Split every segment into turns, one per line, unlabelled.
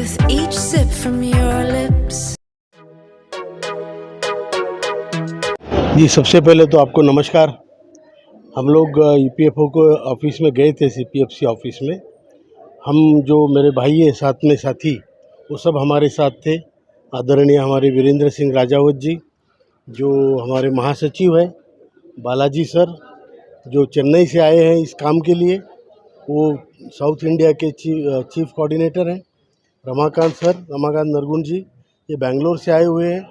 with each sip from your lips.
जी, सबसे पहले तो आपको नमस्कार। हम लोग ईपीएफओ को ऑफिस में गए थे, सीपीएफसी ऑफिस में। हम जो मेरे भाई है साथ में साथी, वो सब हमारे साथ थे। आदरणीय हमारे वीरेंद्र सिंह राजावत जी, जो हमारे महासचिव है, बालाजी सर, जो चेन्नई से आए हैं इस काम के लिए, वो साउथ इंडिया के चीफ कोऑर्डिनेटर हैं। रमाकांत सर, रमाकांत नरगुन जी, ये बेंगलोर से आए हुए हैं।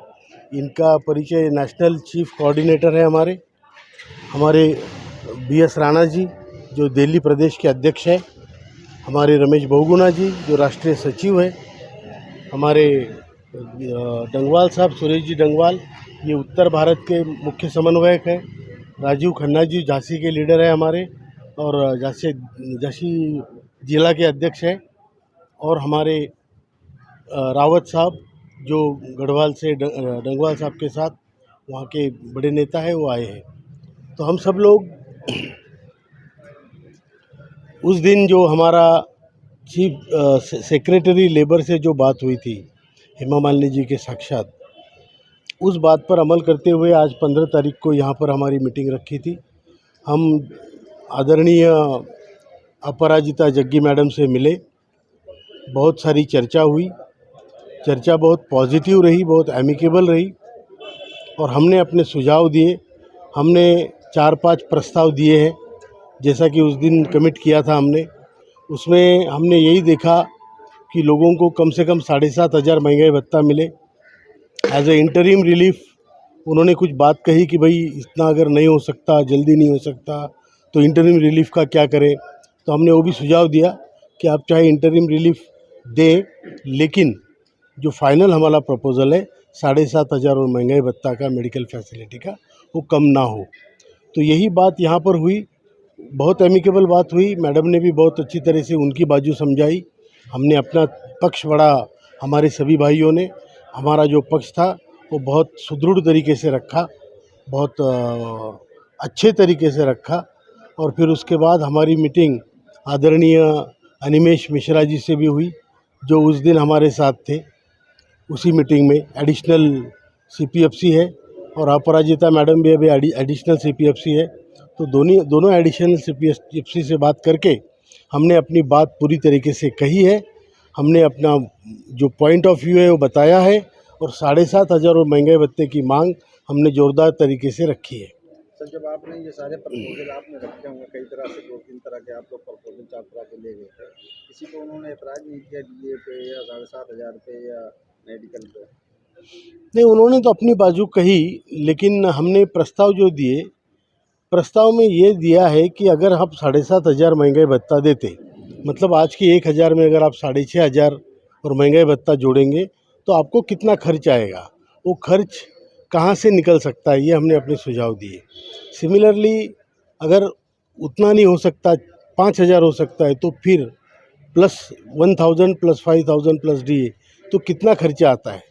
इनका परिचय नेशनल चीफ कोऑर्डिनेटर है हमारे बीएस राणा जी, जो दिल्ली प्रदेश के अध्यक्ष है। हमारे रमेश बहुगुणा जी, जो राष्ट्रीय सचिव है। हमारे डंगवाल साहब, सुरेश जी डंगवाल, ये उत्तर भारत के मुख्य समन्वयक हैं। राजीव खन्ना जी झांसी के लीडर हैं हमारे, और झांसी जिला के अध्यक्ष हैं। और हमारे रावत साहब, जो गढ़वाल से डंगवाल साहब के साथ वहाँ के बड़े नेता हैं, वो आए हैं। तो हम सब लोग उस दिन जो हमारा चीफ सेक्रेटरी लेबर से जो बात हुई थी हेमा मालिनी जी के साक्षात, उस बात पर अमल करते हुए आज 15 तारीख को यहाँ पर हमारी मीटिंग रखी थी। हम आदरणीय अपराजिता जग्गी मैडम से मिले, बहुत सारी चर्चा हुई। चर्चा बहुत पॉजिटिव रही, बहुत एमिकेबल रही, और हमने अपने सुझाव दिए। हमने 4-5 प्रस्ताव दिए हैं, जैसा कि उस दिन कमिट किया था हमने। उसमें हमने यही देखा कि लोगों को कम से कम 7,500 महंगाई भत्ता मिले एज ए इंटरिम रिलीफ। उन्होंने कुछ बात कही कि भाई इतना अगर नहीं हो सकता, जल्दी नहीं हो सकता, तो इंटरिम रिलीफ का क्या करें। तो हमने वो भी सुझाव दिया कि आप चाहे इंटरिम रिलीफ दें, लेकिन जो फाइनल हमारा प्रपोज़ल है 7,500 और महंगाई भत्ता का, मेडिकल फैसिलिटी का, वो कम ना हो। तो यही बात यहाँ पर हुई, बहुत एमिकेबल बात हुई। मैडम ने भी बहुत अच्छी तरह से उनकी बाजू समझाई, हमने अपना पक्ष बढ़ा। हमारे सभी भाइयों ने हमारा जो पक्ष था वो बहुत सुदृढ़ तरीके से रखा, बहुत अच्छे तरीके से रखा। और फिर उसके बाद हमारी मीटिंग आदरणीय अनिमेश मिश्रा जी से भी हुई, जो उस दिन हमारे साथ थे। उसी मीटिंग में एडिशनल सीपीएफसी है, और अपराजिता मैडम भी अभी एडिशनल सीपीएफसी है। तो दोनों एडिशनल सीपीएफसी से बात करके हमने अपनी बात पूरी तरीके से कही है। हमने अपना जो पॉइंट ऑफ व्यू है वो बताया है, और 7,500 और महंगाई भत्ते की मांग हमने जोरदार तरीके से रखी है।
सर, जब आपने ये सारे प्रपोजल आपने रखे होंगे, कई तरह से 2-3 तरह के आप लोग प्रपोजल 4 तरह के ले गए थे, किसी को उन्होंने ऐतराज़ नहीं किया डीए पे या 7,500 पे या मेडिकल पे?
नहीं, उन्होंने तो अपनी बाजू कही, लेकिन हमने प्रस्ताव जो दिए, प्रस्ताव में ये दिया है कि अगर आप 7,500 महंगाई भत्ता देते, मतलब आज की 1,000 में अगर आप 6,500 और महंगाई भत्ता जोड़ेंगे तो आपको कितना खर्च आएगा, वो खर्च कहाँ से निकल सकता है, ये हमने अपने सुझाव दिए। सिमिलरली अगर उतना नहीं हो सकता, 5,000 हो सकता है, तो फिर प्लस 1,000 प्लस 5,000 प्लस डीए, तो कितना खर्चा आता है।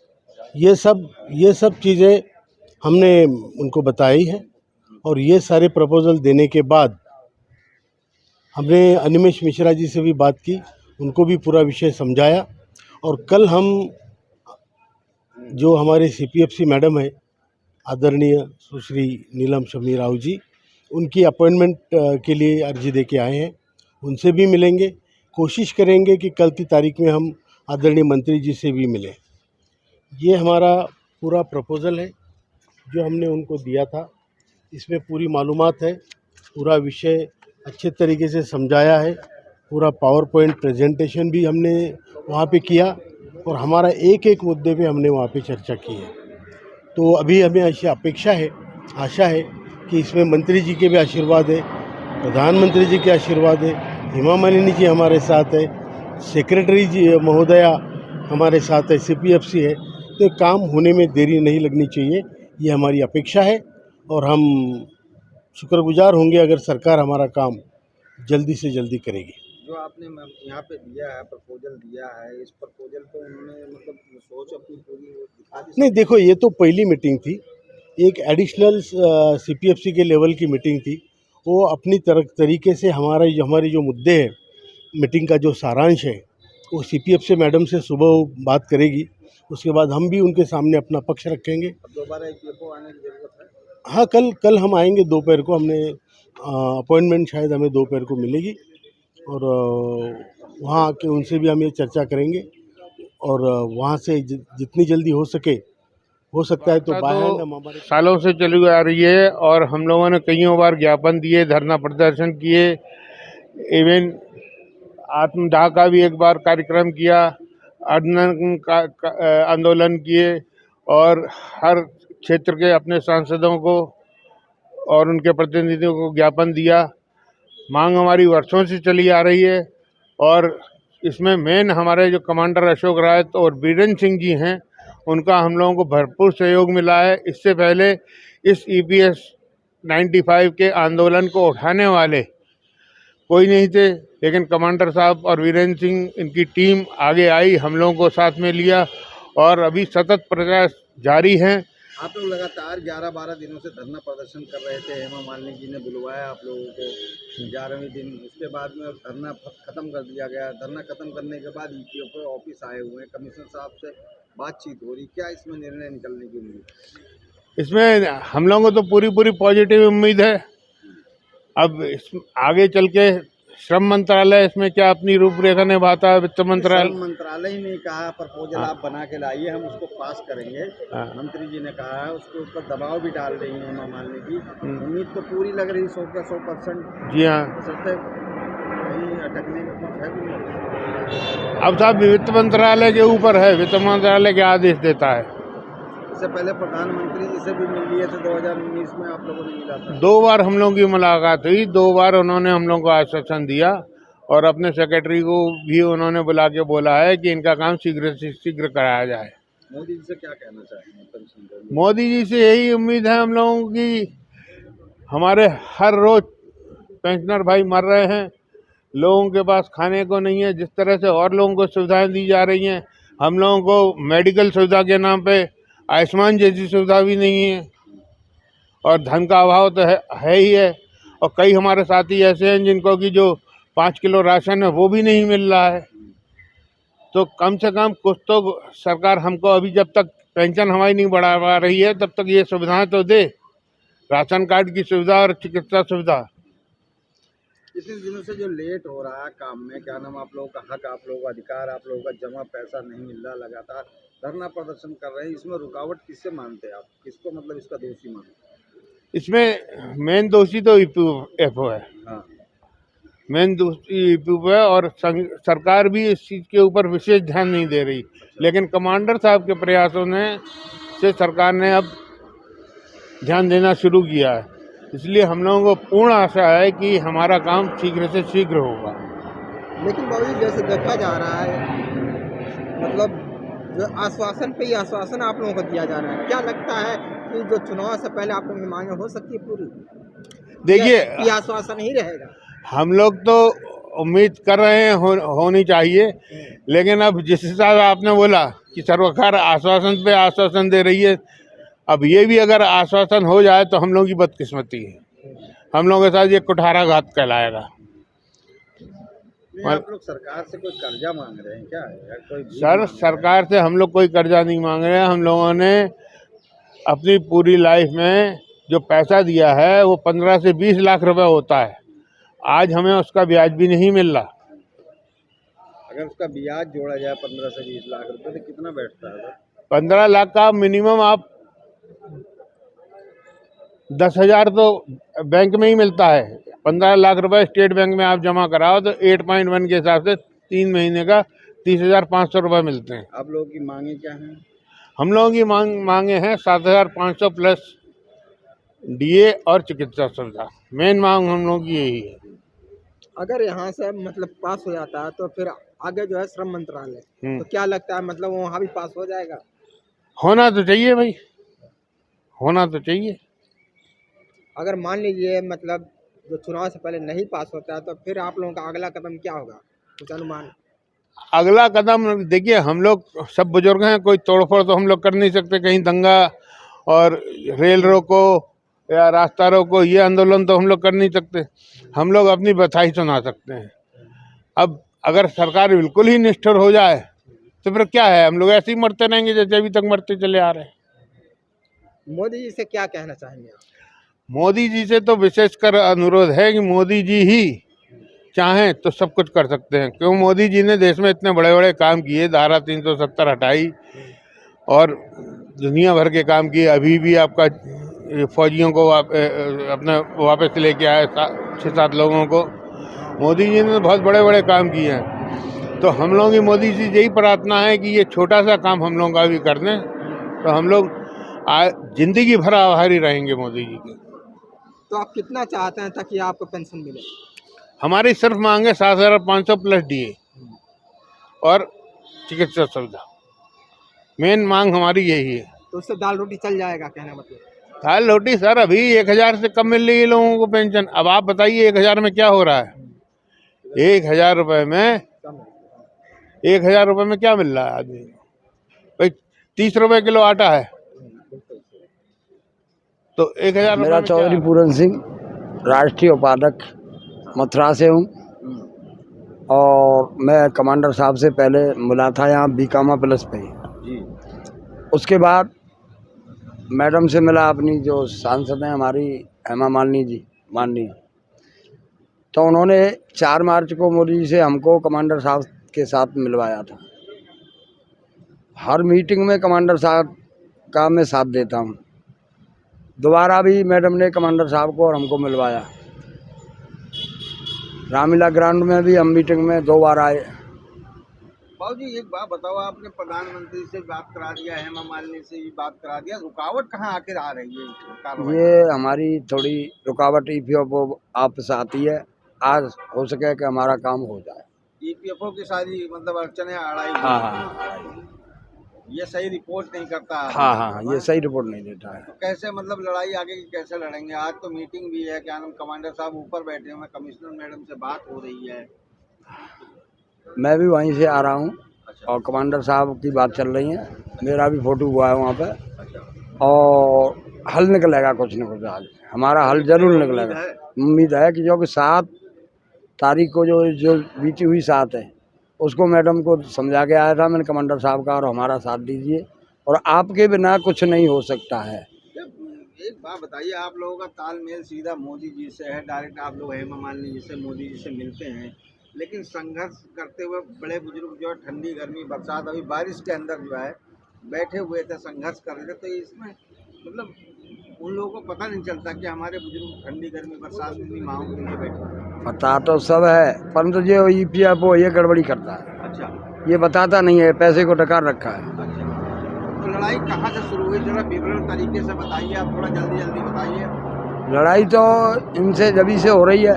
ये सब चीज़ें हमने उनको बताई है। और ये सारे प्रपोजल देने के बाद हमने अनिमेश मिश्रा जी से भी बात की, उनको भी पूरा विषय समझाया। और कल हम जो हमारे सीपीएफसी मैडम है आदरणीय सुश्री नीलम शमी राव जी, उनकी अपॉइंटमेंट के लिए अर्जी दे के आए हैं, उनसे भी मिलेंगे। कोशिश करेंगे कि कल की तारीख में हम आदरणीय मंत्री जी से भी मिलें। ये हमारा पूरा प्रपोज़ल है जो हमने उनको दिया था। इसमें पूरी मालूमात है, पूरा विषय अच्छे तरीके से समझाया है, पूरा पावर पॉइंट प्रेजेंटेशन भी हमने वहाँ पे किया, और हमारा एक एक मुद्दे पे हमने वहाँ पे चर्चा की है। तो अभी हमें ऐसी अपेक्षा है, आशा है कि इसमें मंत्री जी के भी आशीर्वाद है, प्रधानमंत्री जी के आशीर्वाद है, हेमा मालिनी जी हमारे साथ है, सेक्रेटरी जी महोदया हमारे साथ है, सीपीएफसी है। तो काम होने में देरी नहीं लगनी चाहिए, ये हमारी अपेक्षा है। और हम शुक्रगुजार होंगे अगर सरकार हमारा काम जल्दी से जल्दी करेगी।
जो आपने यहाँ पे दिया है, प्रपोजल दिया है, इस प्रपोजल पे उन्होंने मतलब सोच अपनी पूरी दिखा दी?
नहीं, देखो, ये तो पहली मीटिंग थी, एक एडिशनल सीपीएफसी के लेवल की मीटिंग थी। वो अपनी तरीके से हमारे जो मुद्दे हैं, मीटिंग का जो सारांश है वो CPF से मैडम से सुबह बात करेगी, उसके बाद हम भी उनके सामने अपना पक्ष रखेंगे।
अब दोबारा EPFO आने की जरूरत है?
हाँ, कल हम आएंगे दोपहर को, हमने अपॉइंटमेंट शायद हमें दोपहर को मिलेगी और वहाँ आके उनसे भी हम ये चर्चा करेंगे और वहाँ से जितनी जल्दी हो सकता है तो बाय हैंड हम हमारे
सालों से चली आ रही है और हम लोगों ने कईयों बार ज्ञापन दिए, धरना प्रदर्शन किए, इवन आत्मदाह का भी एक बार कार्यक्रम किया, आंदोलन आंदोलन किए और हर क्षेत्र के अपने सांसदों को और उनके प्रतिनिधियों को ज्ञापन दिया। मांग हमारी वर्षों से चली आ रही है और इसमें मेन हमारे जो कमांडर अशोक रायत और बीरेंद्र सिंह जी हैं, उनका हम लोगों को भरपूर सहयोग मिला है। इससे पहले इस EPS 95 के आंदोलन को उठाने वाले कोई नहीं थे, लेकिन कमांडर साहब और वीरेंद्र सिंह, इनकी टीम आगे आई, हम लोगों को साथ में लिया और अभी सतत प्रयास जारी हैं।
आप लोग लगातार 11-12 दिनों से धरना प्रदर्शन कर रहे थे। हेमा मालिनी जी ने बुलवाया आप लोगों को 11वें दिन, उसके बाद में धरना खत्म कर दिया गया। धरना खत्म करने के बाद EPFO ऑफिस आए हुए हैं, कमिश्नर साहब से बातचीत हो रही, क्या इसमें निर्णय निकलने की उम्मीद?
इसमें हम लोगों को तो पूरी पॉजिटिव उम्मीद है। अब आगे चल के श्रम मंत्रालय इसमें क्या अपनी रूपरेखा निभाता है, वित्त
मंत्रालय ने कहा प्रपोजल आप बना के लाइए, हम उसको पास करेंगे। मंत्री जी ने कहा है, उसके ऊपर दबाव भी डाल रही है हेमा मालिनी जी। उम्मीद तो पूरी लग रही 100%।
जी हाँ,
कहीं अटकने का कुछ है भी नहीं।
अब साहब वित्त मंत्रालय के ऊपर है, वित्त मंत्रालय के आदेश देता है।
इससे पहले प्रधानमंत्री जी से भी मिल लिए थे 2019 में, आप लोगों ने मिला था?
2 बार हम लोगों की मुलाकात हुई, 2 बार उन्होंने हम लोगों को आश्वासन दिया और अपने सेक्रेटरी को भी उन्होंने बुला के बोला है कि इनका काम शीघ्र से शीघ्र कराया जाए।
मोदी जी से क्या कहना चाहेंगे?
मोदी जी से यही उम्मीद है हम लोगों की। हमारे हर रोज पेंशनर भाई मर रहे हैं, लोगों के पास खाने को नहीं है। जिस तरह से और लोगों को सुविधाएं दी जा रही हैं, हम लोगों को मेडिकल सुविधा के नाम पे आयुष्मान जैसी सुविधा भी नहीं है और धन का अभाव तो है ही है। और कई हमारे साथी ऐसे हैं जिनको कि जो 5 किलो राशन है वो भी नहीं मिल रहा है। तो कम से कम कुछ तो सरकार हमको, अभी जब तक पेंशन हमारी नहीं बढ़ा पा रही है तब तक ये सुविधाएं तो दे, राशन कार्ड की सुविधा और चिकित्सा सुविधा।
इतने दिनों से जो लेट हो रहा है काम में, क्या नाम, आप लोगों का हक, आप लोगों का अधिकार, आप लोगों का जमा पैसा नहीं मिल रहा, लगातार धरना प्रदर्शन कर रहे हैं, इसमें रुकावट किससे मानते हैं आप? किसको मतलब इसका दोषी मानते हैं?
इसमें मेन दोषी तो EPFO है।
हाँ,
मेन दोषी EPFO है और सरकार भी इस चीज़ के ऊपर विशेष ध्यान नहीं दे रही। लेकिन कमांडर साहब के प्रयासों से सरकार ने अब ध्यान देना शुरू किया है। इसलिए हम लोगों को पूर्ण आशा है कि हमारा काम शीघ्र से शीघ्र होगा।
लेकिन बाबू जी, जैसे देखा जा रहा है, मतलब जो आश्वासन पे ही आश्वासन आप लोगों को दिया जा रहा है, क्या लगता है कि जो चुनाव से पहले आप लोगों की मांगे हो सकती है पूरी?
देखिए,
ये आश्वासन ही रहेगा?
हम लोग तो उम्मीद कर रहे हैं होनी चाहिए, लेकिन अब जिस हिसाब से आपने बोला कि सरकार आश्वासन पे आश्वासन दे रही है, अब ये भी अगर आश्वासन हो जाए तो हम लोगों की बदकिस्मती है। हम लोगों के साथ ये कुठाराघात कहलाएगा।
आप लोग सरकार से कोई कर्जा मांग रहे हैं क्या? या कोई
सर, सरकार से हम लोग कोई कर्जा नहीं मांग रहे हैं। हम लोगों ने अपनी पूरी लाइफ में जो पैसा दिया है वो 15 से 20 लाख रुपए होता है। आज हमें उसका ब्याज भी नहीं मिल रहा।
अगर उसका ब्याज जोड़ा जाए 15 से 20 लाख रुपए तो कितना बैठता है?
15 लाख का मिनिमम आप 10,000 तो बैंक में ही मिलता है। 15 लाख रुपए स्टेट बैंक में आप जमा कराओ तो 8.1 के हिसाब से 3 महीने का 30,500 रुपये मिलते हैं।
आप लोगों की मांगे क्या हैं?
हम लोगों की मांगे हैं 7,500 प्लस DA और चिकित्सा सुविधा। मेन मांग हम लोगों की यही है।
अगर यहाँ से मतलब पास हो जाता है तो फिर आगे जो है श्रम मंत्रालय, तो क्या लगता है मतलब वहाँ भी पास हो जाएगा?
होना तो चाहिए भाई, होना तो चाहिए।
अगर मान लीजिए मतलब जो चुनाव से पहले नहीं पास होता है तो फिर आप लोगों का अगला कदम क्या होगा, कुछ अनुमान?
अगला कदम देखिए, हम लोग सब बुजुर्ग हैं, कोई तोड़फोड़ तो हम लोग कर नहीं सकते। कहीं दंगा और रेल रोको या रास्ता रोको, ये आंदोलन तो हम लोग कर नहीं सकते। हम लोग अपनी बधाई सुना सकते हैं। अब अगर सरकार बिल्कुल ही निष्ठुर हो जाए तो फिर क्या है, हम लोग ऐसे ही मरते रहेंगे जैसे अभी तक मरते चले आ रहे हैं।
मोदी जी से क्या कहना चाहेंगे आप?
मोदी जी से तो विशेषकर अनुरोध है कि मोदी जी ही चाहें तो सब कुछ कर सकते हैं, क्यों मोदी जी ने देश में इतने बड़े बड़े काम किए, धारा 370 हटाई और दुनिया भर के काम किए। अभी भी आपका फौजियों को अपने वापस लेके आए 6-7 लोगों को। मोदी जी ने बहुत बड़े बड़े काम किए हैं, तो हम लोगों की मोदी जी यही प्रार्थना है कि ये छोटा सा काम हम लोगों का भी कर दें, तो हम लोग जिंदगी भर आभारी रहेंगे मोदी जी के।
तो आप कितना चाहते हैं ताकि आपको पेंशन मिले?
हमारी सिर्फ मांगे 7,500 प्लस डीए और चिकित्सा सुविधा, मेन मांग हमारी यही है।
तो उससे दाल रोटी चल जाएगा, कहना मतलब?
दाल रोटी सर अभी 1,000 से कम मिल रही है लोगों को पेंशन। अब आप बताइए 1,000 में क्या हो रहा है? 1,000 रुपये में 1,000 रुपये में क्या मिल रहा है आदमी को? भाई 30 रुपये किलो आटा है, तो 1,000
मेरा चौधरी पूरन सिंह, राष्ट्रीय उपाध्यक्ष मथुरा से हूँ और मैं कमांडर साहब से पहले मिला था यहाँ बीकामा प्लस पे जी। उसके बाद मैडम से मिला, अपनी जो सांसद हैं हमारी हेमा मालिनी जी माननीय, तो उन्होंने 4 मार्च को मोदी जी से हमको कमांडर साहब के साथ मिलवाया था। हर मीटिंग में कमांडर साहब का मैं साथ देता हूँ। दोबारा भी मैडम ने कमांडर साहब को और हमको मिलवाया। रामलीला ग्राउंड में भी हम मीटिंग में 2 बार आए।
बाबू जी एक बात बताओ, आपने प्रधानमंत्री से बात करा दिया, हेमा मालिनी से भी बात करा दिया, रुकावट कहाँ आखिर आ रही है कार्रवाई?
ये हमारी थोड़ी रुकावट ईपीएफओ आपसे आती है, आज हो सके कि हमारा काम हो जाए।
ईपीएफओ की सारी मतलब अड़चने अड़ाई?
हाँ,
ये सही रिपोर्ट नहीं करता है?
हाँ, ये सही रिपोर्ट नहीं देता है।
तो कैसे मतलब लड़ाई आगे की कैसे लड़ेंगे? आज तो मीटिंग भी है, क्या नाम, कमांडर साहब ऊपर बैठे हुए, कमिश्नर मैडम से बात हो रही है।
मैं भी वहीं से आ रहा हूँ।
अच्छा।
और कमांडर साहब की बात चल रही है, मेरा भी फोटो हुआ है वहाँ पे।
अच्छा।
और हल निकलेगा कुछ न कुछ, आज हमारा हल जरूर निकलेगा। उम्मीद है कि जो कि 7 तारीख को जो बीती हुई 7 है उसको मैडम को समझा के आया था मैंने कमांडर साहब का, और हमारा साथ दीजिए और आपके बिना कुछ नहीं हो सकता है।
एक बात बताइए, आप लोगों का तालमेल सीधा मोदी जी से है, डायरेक्ट आप लोग हेमा मालिनी जी से मोदी जी से मिलते हैं, लेकिन संघर्ष करते हुए बड़े बुजुर्ग जो है ठंडी गर्मी बरसात अभी बारिश के अंदर जो है बैठे हुए थे, संघर्ष कर रहे थे, तो इसमें मतलब उन लोगों को पता नहीं चलता कि हमारे बुजुर्ग ठंडी गर्मी बरसात में माओ के लिए बैठे?
पता तो सब है, परंतु जो ईपीएफओ ये गड़बड़ी करता है।
अच्छा।
ये बताता नहीं है, पैसे को डकार रखा है।
अच्छा, तो लड़ाई कहाँ से शुरू हुई, जरा विवरण तरीके से बताइए, आप थोड़ा जल्दी जल्दी बताइए।
लड़ाई तो इनसे जभी से हो रही है।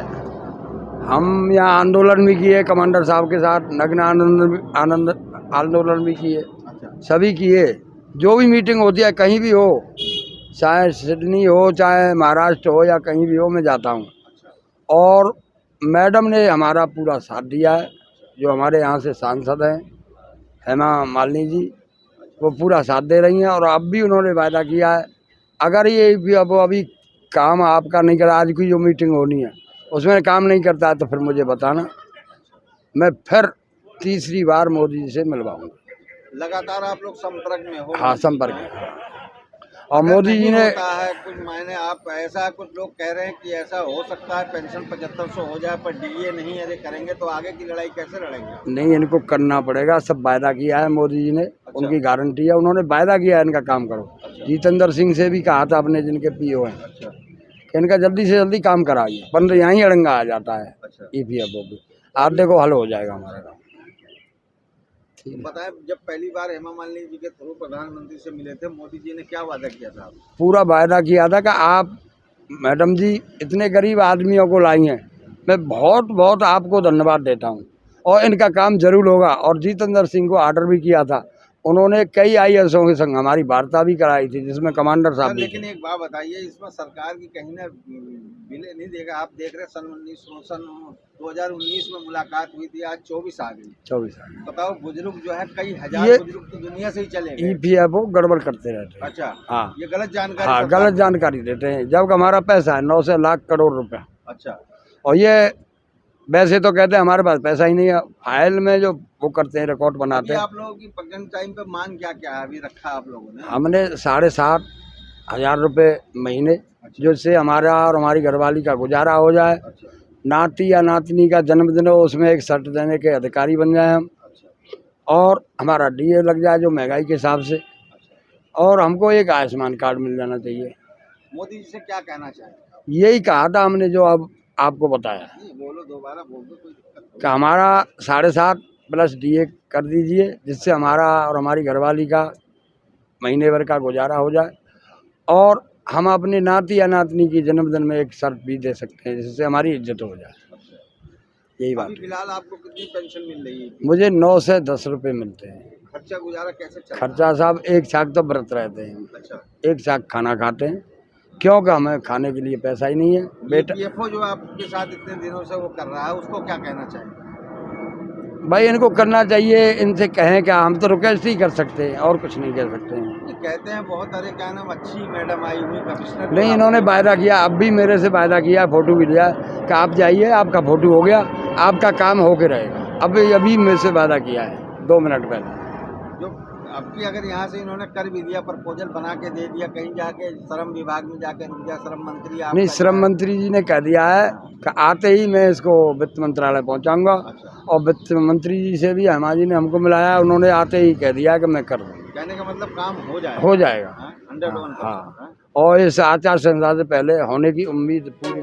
हम यहाँ आंदोलन भी किए कमांडर साहब के साथ, नग्न आनंद आंदोलन भी किए।
अच्छा।
सभी किए, जो भी मीटिंग होती है कहीं भी हो, चाहे सिडनी हो चाहे महाराष्ट्र हो या कहीं भी हो, मैं जाता हूँ। और मैडम ने हमारा पूरा साथ दिया है, जो हमारे यहाँ से सांसद हैं हेमा मालिनी जी, वो पूरा साथ दे रही हैं। और अब भी उन्होंने वायदा किया है, अगर ये अब अभी काम आपका नहीं करा, आज की जो मीटिंग होनी है उसमें काम नहीं करता है तो फिर मुझे बताना, मैं फिर तीसरी बार मोदी जी से मिलवाऊंगा।
लगातार आप लोग संपर्क में हो?
हाँ, संपर्क में। और मोदी जी ने
होता है कुछ मायने, आप ऐसा कुछ लोग कह रहे हैं कि ऐसा हो सकता है पेंशन 7500 हो जाए पर डीए नहीं अरे करेंगे, तो आगे की लड़ाई कैसे लड़ेंगे?
नहीं, इनको करना पड़ेगा, सब वायदा किया है मोदी जी ने। अच्छा। उनकी गारंटी है, उन्होंने वायदा किया है इनका काम करो। अच्छा। जितेंद्र सिंह से भी कहा था अपने, जिनके पीओ हैं। अच्छा। कि इनका जल्दी से जल्दी काम कराइए, पर यहाँ ही अड़ंगा आ जाता है। अच्छा। ईपीएफओ भी आप देखो हल हो जाएगा हमारा काम।
बताएं, जब पहली बार हेमा मालिनी जी के थ्रू प्रधानमंत्री से मिले थे, मोदी जी ने क्या वादा किया था?
पूरा वायदा किया था कि आप मैडम जी इतने गरीब आदमियों को लाई हैं, मैं बहुत बहुत आपको धन्यवाद देता हूं और इनका काम जरूर होगा। और जितेंद्र सिंह को ऑर्डर भी किया था, उन्होंने कई आईएएसओं के संग हमारी वार्ता भी कराई थी, जिसमें कमांडर साहब भी।
लेकिन एक बात बताइए, इसमें सरकार की कहीं ना बिले नहीं देगा? आप देख रहे सन 2019 में मुलाकात हुई थी, आज 24 आ गई।
24 आ गई।
बताओ, बुजुर्ग जो है कई हजार बुजुर्ग तो दुनिया से ही चले गए।
ईपीएफओ गड़बड़ करते रहते हैं।
अच्छा।
हाँ,
ये गलत जानकारी?
हाँ, गलत जानकारी देते हैं, जब हमारा पैसा है 9 से लाख करोड़ रुपया।
अच्छा।
और ये वैसे तो कहते हैं हमारे पास पैसा ही नहीं है, फाइल में जो वो करते हैं रिकॉर्ड बनाते
अभी
हैं।
आप लोगों की प्रेजेंट टाइम पे मांग क्या क्या है अभी रखा आप लोगों ने?
हमने 7,500 रुपये महीने, जिससे हमारा और हमारी घरवाली का गुजारा हो जाए।
अच्छा
नाती या नातनी का जन्मदिन हो उसमें एक शर्ट देने के अधिकारी बन जाए हम, और हमारा डीए लग जाए जो महंगाई के हिसाब से, और हमको एक आयुष्मान कार्ड मिल जाना चाहिए।
मोदी जी से क्या कहना चाहेंगे?
यही कहा था हमने जो अब आपको बताया
नहीं, बोलो दोबारा बोल दो, कोई दिक्कत नहीं।
कि हमारा 7.5 प्लस डीए कर दीजिए, जिससे हमारा और हमारी घरवाली का महीने भर का गुजारा हो जाए, और हम अपने नाती या नातनी की जन्मदिन में एक शर्ट भी दे सकते हैं, जिससे हमारी इज्जत हो जाए। यही बात
अभी
है।
फिलहाल आपको कितनी पेंशन मिल रही है?
मुझे 9 से 10 रुपये मिलते हैं।
खर्चा गुजारा कैसे चल रहा
खर्चा साहब एक छाक तो व्रत रहते हैं,
है? अच्छा,
एक छाक खाना खाते हैं, क्योंकि हमें खाने के लिए पैसा ही नहीं है। बेटा
पीएफओ जो आपके साथ इतने दिनों से वो कर रहा है उसको क्या कहना चाहेंगे?
भाई इनको करना चाहिए, इनसे कहें क्या, हम तो रिक्वेस्ट ही कर सकते हैं और कुछ नहीं कह सकते हैं।
ये कहते हैं बहुत सारे क्या नाम अच्छी मैडम आई हुई कमिश्नर।
नहीं, इन्होंने वायदा किया, अब भी मेरे से वायदा किया, फोटो भी लिया कि आप जाइए, आपका फोटो हो गया, आपका काम होके रहेगा। अभी मेरे से वादा किया है 2 मिनट पहले।
जो अब की अगर यहाँ से इन्होंने कर भी दिया, प्रपोजल बना के दे दिया, कहीं जाके श्रम विभाग में जाके रुक गया, श्रम मंत्री आपका
नहीं, श्रम मंत्री जी ने कह दिया है कि आते ही मैं इसको वित्त मंत्रालय पहुंचाऊंगा, और वित्त मंत्री जी से भी हेमा जी ने हमको मिलाया, उन्होंने आते ही कह दिया कि मैं कर दूँगा।
कहने का मतलब काम हो जाएगा।
हो जाएगा।
101%।
हाँ, और इस आचार संहिता से पहले होने की उम्मीद पूरी